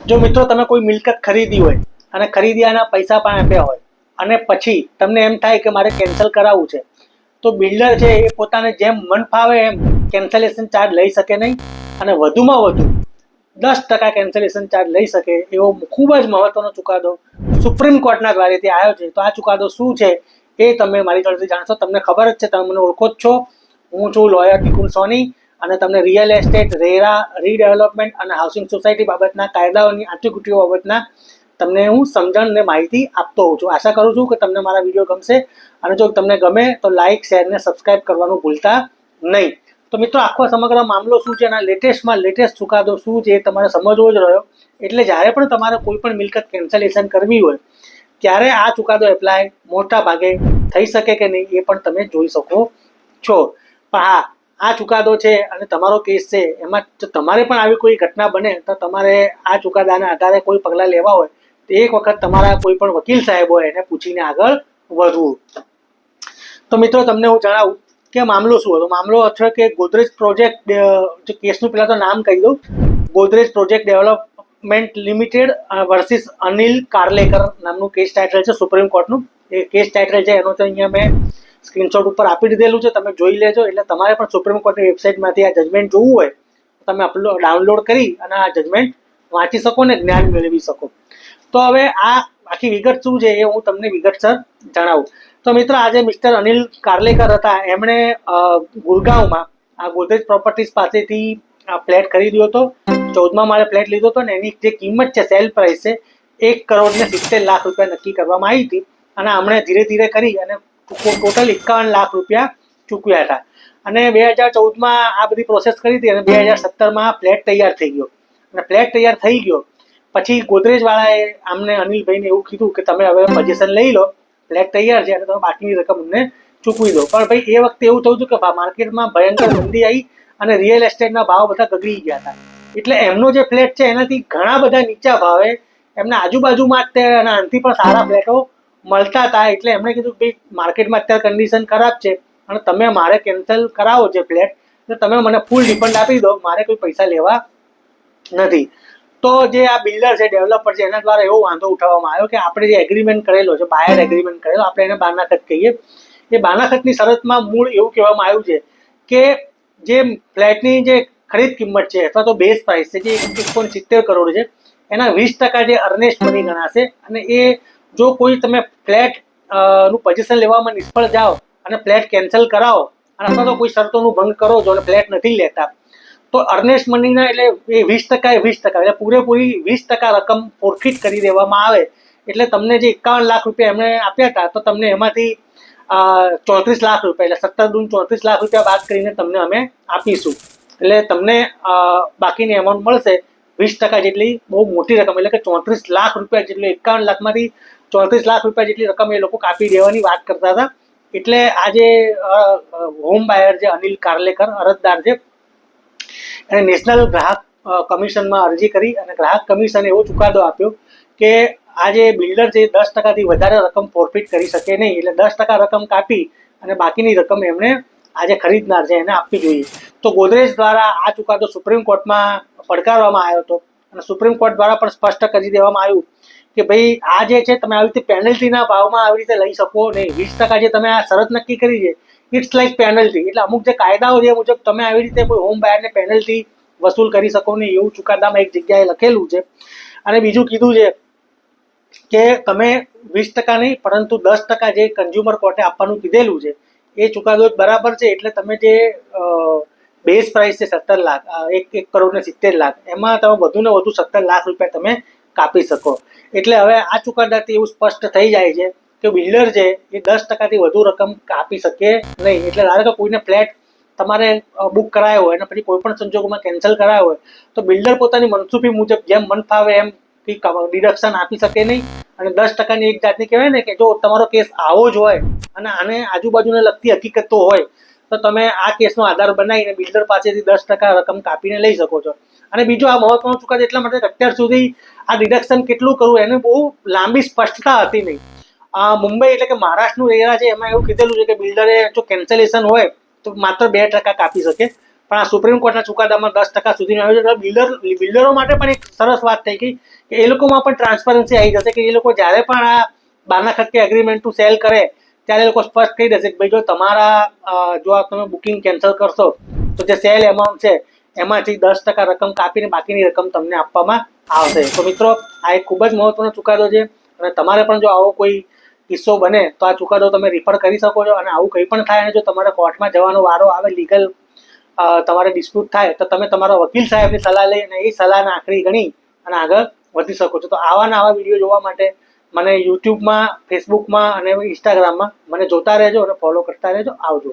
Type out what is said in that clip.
જો મિત્રો તમે કોઈ મિલકત ખરીદી હોય અને ખરીદ્યાના પૈસા પણ આપ્યા હોય અને પછી તમને એમ થાય કે મારે કેન્સલ કરાવવું છે, તો બિલ્ડર છે એ પોતાને જેમ મન ફાવે એમ કેન્સલેશન ચાર્જ લઈ શકે નહીં, અને વધુમાં વધુ 10% કેન્સલેશન ચાર્જ લઈ શકે એવો ખૂબ જ મહત્વનો ચુકાદો સુપ્રીમ કોર્ટના દ્વારેથી આવ્યો છે. તો આ ચુકાદો શું છે એ તમે મારી જોડેથી જાણશો. તમને ખબર જ છે, તમે મને ઓળખો જ છો, હું છું લોયર ટિકુલ સોની, અને તમને રિયલ એસ્ટેટ, રેરા, રીડેવલપમેન્ટ અને હાઉસિંગ સોસાયટી બાબતના કાયદાઓની આંટીઘૂંટીઓ બાબતના તમને હું સમજણ ને માહિતી આપતો હોઉં છું. આશા કરું છું કે તમને મારા વિડીયો ગમશે, અને જો તમને ગમે તો લાઇક, શેર ને સબસ્ક્રાઇબ કરવાનું ભૂલતા નહીં. તો મિત્રો આખો સમગ્ર મામલો શું છે, અને લેટેસ્ટમાં લેટેસ્ટ ચુકાદો શું છે એ તમારે સમજવો જ રહ્યો. એટલે જ્યારે પણ તમારે કોઈ પણ મિલકત કેન્સલેશન કરવી હોય ત્યારે આ ચુકાદો એપ્લાય મોટા ભાગે થઈ શકે કે નહીં એ પણ તમે જોઈ શકો છો. પણ હા, આ ચુકાદો છે અને તમારો કેસ છે, એમાં જો તમારે પણ આવી કોઈ ઘટના બને તો તમારે આ ચુકાદાના આધારે કોઈ પગલાં લેવા હોય તો એક વખત તમારા કોઈ પણ વકીલ સાહેબ હોય એને પૂછીને આગળ વધવું. તો મિત્રો તમને હું જણાવું કે મામલો શું હતો. મામલો હતો કે ગોદરેજ પ્રોજેક્ટ, જે કેસનું પહેલાં તો નામ કહી દઉં, Godrej project development limited versus Anil Karlekar નામનું કેસ ટાઇટલ છે સુપ્રીમ કોર્ટનું. એ કેસ ટાઇટલ છે એનો તો અહીંયા મેં સ્ક્રીનશોટ ઉપર આપી દીધેલું છે, તમે જોઈ લેજો. એટલે તમારે પણ સુપ્રીમ કોર્ટની વેબસાઇટમાંથી આ જજમેન્ટ જોવું હોય તમે ડાઉનલોડ કરી અને આ જજમેન્ટ વાંચી શકો ને જ્ઞાન મેળવી શકો. તો હવે આ આખી વિગત શું છે એ હું તમને વિગતસર જણાવું. તો મિત્ર, આજે મિસ્ટર અનિલ કાર્લેકર હતા, એમણે ગુરગાંવમાં આ ગોદરેજ પ્રોપર્ટીઝ પાસેથી આ ફ્લેટ ખરીદ્યો હતો. 14મા માળે ફ્લેટ લીધો હતો ને એની જે કિંમત છે, સેલ પ્રાઇસ છે, 1,70,00,000 રૂપિયા નક્કી કરવામાં આવી હતી. અને હમણાં ધીરે ધીરે કરી અને ટોટલ 51 લાખ રૂપિયા ચૂકવ્યા હતા. અને 2014માં આ બધી પ્રોસેસ કરી હતી અને 2017માં ફ્લેટ તૈયાર થઈ ગયો. અને ફ્લેટ તૈયાર થઈ ગયો પછી ગોદરેજવાળાએ આમને અનિલભાઈને એવું કીધું કે તમે હવે પોઝિશન લઈ લો, ફ્લેટ તૈયાર છે અને તમે બાકીની રકમ અમને ચૂકવી દો. પણ ભાઈ એ વખતે એવું થયું હતું કે માર્કેટમાં ભયંકર મંદી આવી અને રિયલ એસ્ટેટના ભાવ બધા ગગડી ગયા હતા. એટલે એમનો જે ફ્લેટ છે એનાથી ઘણા બધા નીચા ભાવે એમના આજુબાજુમાં જ અને આનાથી પણ સારા ફ્લેટો મળતા હતા. એટલે એમણે કીધું કે ભાઈ માર્કેટમાં અત્યારે કન્ડિશન ખરાબ છે અને તમે મારે કેન્સલ કરાવો છે ફ્લેટ, તો તમે મને ફૂલ રિફંડ આપી દો, મારે કોઈ પૈસા લેવા નથી. તો જે આ બિલ્ડર છે, ડેવલપર છે, એના દ્વારા એવો વાંધો ઉઠાવવામાં આવ્યો કે આપણે જે એગ્રીમેન્ટ કરેલો છે, બાયર એગ્રીમેન્ટ કરેલો, આપણે એને બાનાખત કહીએ. એ બાનાખતની શરતમાં મૂળ એવું કહેવામાં આવ્યું છે કે જે ફ્લેટની જે ખરીદ કિંમત છે અથવા તો બેઝ પ્રાઇસ છે જે 1.70 કરોડ છે, એના 20% જે અર્નેસ્ટ મની ગણાશે. અને એ જો કોઈ તમે ફ્લેટ નું પોઝિશન લેવામાં નિષ્ફળ જાઓ અને ફ્લેટ કેન્સલ કરાવો અને અથવા તો કોઈ શરતોનું ભંગ કરો છો અને ફ્લેટ નથી લેતા, તો અર્નેસ્ટ મનીના એટલે એ 20% એ 20%, એટલે પૂરેપૂરી 20% રકમ ફોરફિટ કરી દેવામાં આવે. એટલે તમને જે 51 લાખ રૂપિયા એમણે આપ્યા હતા, તો તમને એમાંથી 34 લાખ રૂપિયા, એટલે 17 દૂન 34 લાખ રૂપિયા બાદ કરીને તમને અમે આપીશું. એટલે તમને બાકીની એમાઉન્ટ મળશે 20% જેટલી, બહુ મોટી રકમ, એટલે કે 34 લાખ રૂપિયા જેટલી. 51 લાખમાંથી 34 લાખ રૂપિયા જેટલી રકમ એ લોકો કાપી દેવાની વાત કરતા હતા. એટલે આજે હોમ બાયર જે અનિલ કાર્લેકર અરજદાર છે, એને નેશનલ ગ્રાહક કમિશનમાં અરજી કરી અને ગ્રાહક કમિશને એવો ચુકાદો આપ્યો કે આ જે બિલ્ડર છે 10%થી વધારે રકમ ફોરફિટ કરી શકે નહીં. એટલે 10% રકમ કાપી અને બાકીની રકમ એમણે આજે ખરીદનાર છે એને આપવી જોઈએ. તો ગોદરેજ દ્વારા આ ચુકાદો સુપ્રીમ કોર્ટમાં પડકારવામાં આવ્યો હતો અને સુપ્રીમ કોર્ટ દ્વારા પણ સ્પષ્ટ કરી દેવામાં આવ્યું કે ભાઈ આ જે છે તમે આવી રીતે પેનલ્ટીના ભાવમાં આવી રીતે લઈ શકો નહીં. 20% જે તમે આ શરત નક્કી કરી છે, ઇટ્સ લાઇક પેનલ્ટી. એટલે અમુક જે કાયદાઓ છે મુજબ તમે આવી રીતે કોઈ હોમ બાયરને પેનલ્ટી વસૂલ કરી શકો નહીં, એવું ચુકાદામાં એક જગ્યાએ લખેલું છે. અને બીજું કીધું છે કે તમે 20% નહીં પરંતુ 10% જે કન્ઝ્યુમર કોર્ટે આપવાનું કીધેલું છે એ ચુકાદો બરાબર છે. એટલે તમે જે બેઝ પ્રાઇસ છે 17 લાખ, 1,70,00,000, એમાં તમે વધુને વધુ 17 લાખ રૂપિયા તમે કાપી શકો. એટલે હવે આ ચુકાદાથી એવું સ્પષ્ટ થઈ જાય છે કે બિલ્ડર છે એ 10%થી વધુ રકમ કાપી શકે નહીં. એટલે ધારો કે કોઈને ફ્લેટ તમારે બુક કરાયો હોય અને પછી કોઈ પણ સંજોગોમાં કેન્સલ કરાયો હોય તો બિલ્ડર પોતાની મનસુફી મુજબ જેમ મન ફાવે એમ ડિડક્શન આપી શકે નહીં. અને 10%ની એક જાતની કહેવાય ને કે જો તમારો કેસ આવો જ હોય અને આને આજુબાજુને લગતી હકીકતો હોય તો તમે આ કેસનો આધાર બનાવીને બિલ્ડર પાસેથી 10% રકમ કાપીને લઈ શકો છો. અને બીજું આ મહત્વનો ચુકાદો એટલા માટે અત્યાર સુધી આ ડિડક્શન કેટલું કરવું એને બહુ લાંબી સ્પષ્ટતા હતી નહીં. મુંબઈ એટલે કે મહારાષ્ટ્રનું રેરા છે એમાં એવું કીધેલું છે કે બિલ્ડરે જો કેન્સલેશન હોય તો માત્ર 2% કાપી શકે. પણ આ સુપ્રીમ કોર્ટના ચુકાદામાં 10% સુધીનું આવ્યું છે. બિલ્ડરો માટે પણ એક સરસ વાત થઈ ગઈ કે એ લોકોમાં પણ ટ્રાન્સપરન્સી આવી જશે કે એ લોકો જ્યારે પણ આ બારના ખક્કે એગ્રીમેન્ટ ટુ સેલ કરે ત્યારે એ લોકો સ્પષ્ટ કહી દેશે કે ભાઈ જો જો આ તમે બુકિંગ કેન્સલ કરશો તો જે સેલ એમાઉન્ટ છે એમાંથી 10% રકમ કાપીને બાકીની રકમ તમને આપવામાં આવશે. તો મિત્રો આ એક ખૂબ જ મહત્વનો ચુકાદો છે અને તમારે પણ જો આવો કોઈ કિસ્સો બને તો આ ચુકાદો તમે રિફર કરી શકો છો. અને આવું કંઈ પણ થાય અને જો તમારે કોર્ટમાં જવાનો વારો આવે લીગલ તમારે ડિસ્પ્યુટ થાય તો તમે તમારા વકીલ સાહેબની સલાહ લઈ અને એ સલાહને આખરી ગણી અને આગળ વધી શકો છો. તો આવા વિડીયો જોવા માટે મને યુટ્યુબમાં, ફેસબુકમાં અને ઇન્સ્ટાગ્રામમાં મને જોતા રહેજો અને ફોલો કરતા રહેજો. આવજો.